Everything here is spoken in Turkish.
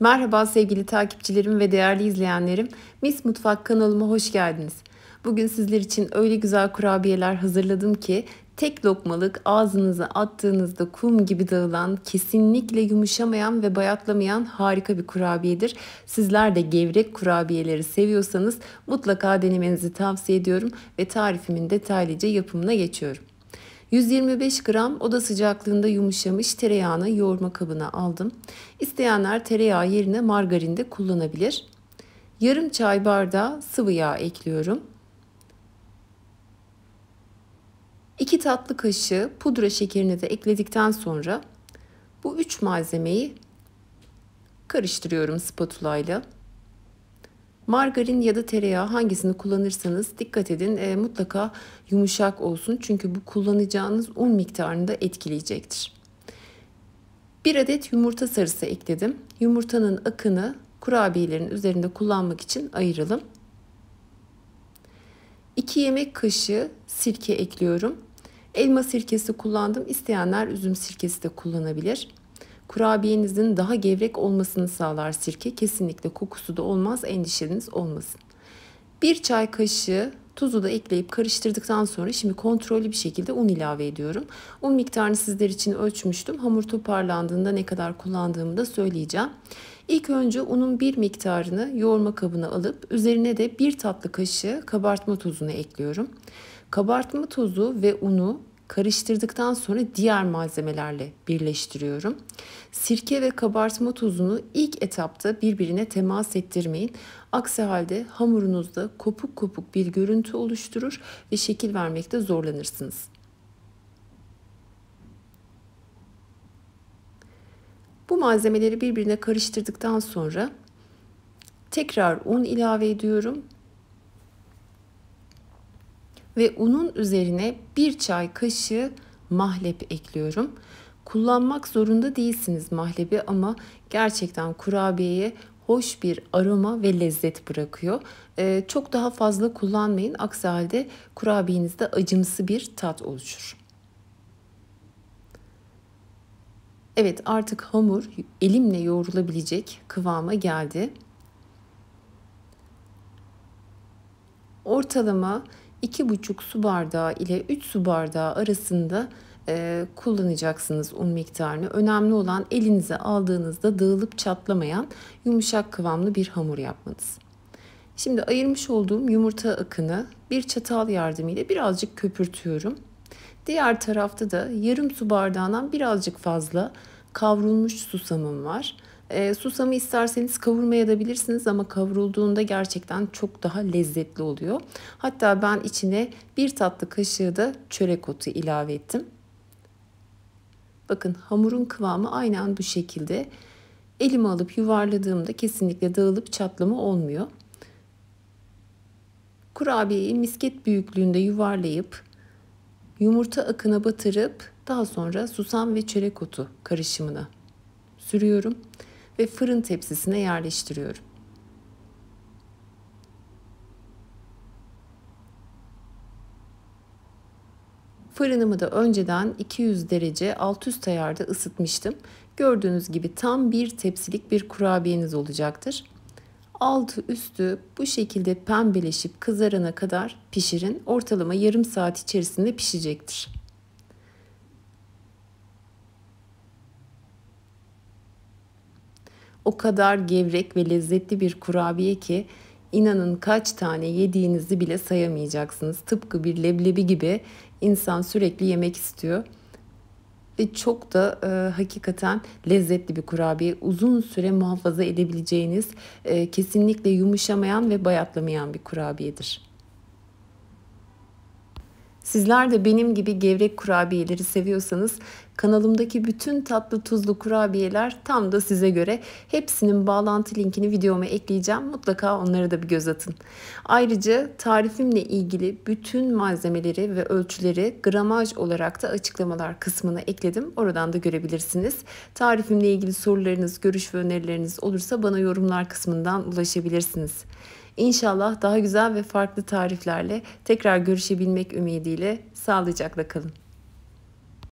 Merhaba sevgili takipçilerim ve değerli izleyenlerim. Mis Mutfak kanalıma hoş geldiniz. Bugün sizler için öyle güzel kurabiyeler hazırladım ki tek lokmalık ağzınıza attığınızda kum gibi dağılan, kesinlikle yumuşamayan ve bayatlamayan harika bir kurabiyedir. Sizler de gevrek kurabiyeleri seviyorsanız mutlaka denemenizi tavsiye ediyorum ve tarifimin detaylıca yapımına geçiyorum. 125 gram oda sıcaklığında yumuşamış tereyağını yoğurma kabına aldım. İsteyenler tereyağı yerine margarin de kullanabilir. Yarım çay bardağı sıvı yağ ekliyorum. 2 tatlı kaşığı pudra şekerini de ekledikten sonra bu 3 malzemeyi karıştırıyorum spatula ile. Margarin ya da tereyağı hangisini kullanırsanız dikkat edin, mutlaka yumuşak olsun. Çünkü bu kullanacağınız un miktarını da etkileyecektir. 1 adet yumurta sarısı ekledim. Yumurtanın akını kurabiyelerin üzerinde kullanmak için ayıralım. 2 yemek kaşığı sirke ekliyorum. Elma sirkesi kullandım. İsteyenler üzüm sirkesi de kullanabilir. Kurabiyenizin daha gevrek olmasını sağlar sirke. Kesinlikle kokusu da olmaz, endişeniz olmasın. 1 çay kaşığı tuzu da ekleyip karıştırdıktan sonra şimdi kontrollü bir şekilde un ilave ediyorum. Un miktarını sizler için ölçmüştüm. Hamur toparlandığında ne kadar kullandığımı da söyleyeceğim. İlk önce unun bir miktarını yoğurma kabına alıp üzerine de 1 tatlı kaşığı kabartma tozunu ekliyorum. Kabartma tozu ve unu karıştırdıktan sonra diğer malzemelerle birleştiriyorum. Sirke ve kabartma tozunu ilk etapta birbirine temas ettirmeyin. Aksi halde hamurunuzda kopuk kopuk bir görüntü oluşturur ve şekil vermekte zorlanırsınız. Bu malzemeleri birbirine karıştırdıktan sonra tekrar un ilave ediyorum. Ve unun üzerine 1 çay kaşığı mahlep ekliyorum. Kullanmak zorunda değilsiniz mahlebi ama gerçekten kurabiyeye hoş bir aroma ve lezzet bırakıyor. Çok daha fazla kullanmayın. Aksi halde kurabiyenizde acımsı bir tat oluşur. Evet, artık hamur elimle yoğrulabilecek kıvama geldi. Ortalama 2,5 su bardağı ile 3 su bardağı arasında kullanacaksınız un miktarını. Önemli olan elinize aldığınızda dağılıp çatlamayan yumuşak kıvamlı bir hamur yapmanız. Şimdi ayırmış olduğum yumurta akını bir çatal yardımıyla birazcık köpürtüyorum. Diğer tarafta da yarım su bardağından birazcık fazla kavrulmuş susamım var. Susamı isterseniz kavurmayabilirsiniz ama kavrulduğunda gerçekten çok daha lezzetli oluyor. Hatta ben içine 1 tatlı kaşığı da çörek otu ilave ettim. Bakın hamurun kıvamı aynen bu şekilde. Elime alıp yuvarladığımda kesinlikle dağılıp çatlama olmuyor. Kurabiyeyi misket büyüklüğünde yuvarlayıp yumurta akına batırıp daha sonra susam ve çörek otu karışımına sürüyorum ve fırın tepsisine yerleştiriyorum. Fırınımı da önceden 200 derece alt üst ayarda ısıtmıştım. Gördüğünüz gibi tam bir tepsilik bir kurabiyeniz olacaktır. Altı üstü bu şekilde pembeleşip kızarana kadar pişirin. Ortalama yarım saat içerisinde pişecektir. O kadar gevrek ve lezzetli bir kurabiye ki inanın kaç tane yediğinizi bile sayamayacaksınız. Tıpkı bir leblebi gibi insan sürekli yemek istiyor. Ve çok da hakikaten lezzetli bir kurabiye. Uzun süre muhafaza edebileceğiniz, kesinlikle yumuşamayan ve bayatlamayan bir kurabiyedir. Sizler de benim gibi gevrek kurabiyeleri seviyorsanız kanalımdaki bütün tatlı tuzlu kurabiyeler tam da size göre. Hepsinin bağlantı linkini videoma ekleyeceğim. Mutlaka onlara da bir göz atın. Ayrıca tarifimle ilgili bütün malzemeleri ve ölçüleri gramaj olarak da açıklamalar kısmına ekledim. Oradan da görebilirsiniz. Tarifimle ilgili sorularınız, görüş ve önerileriniz olursa bana yorumlar kısmından ulaşabilirsiniz. İnşallah daha güzel ve farklı tariflerle tekrar görüşebilmek ümidiyle sağlıcakla kalın.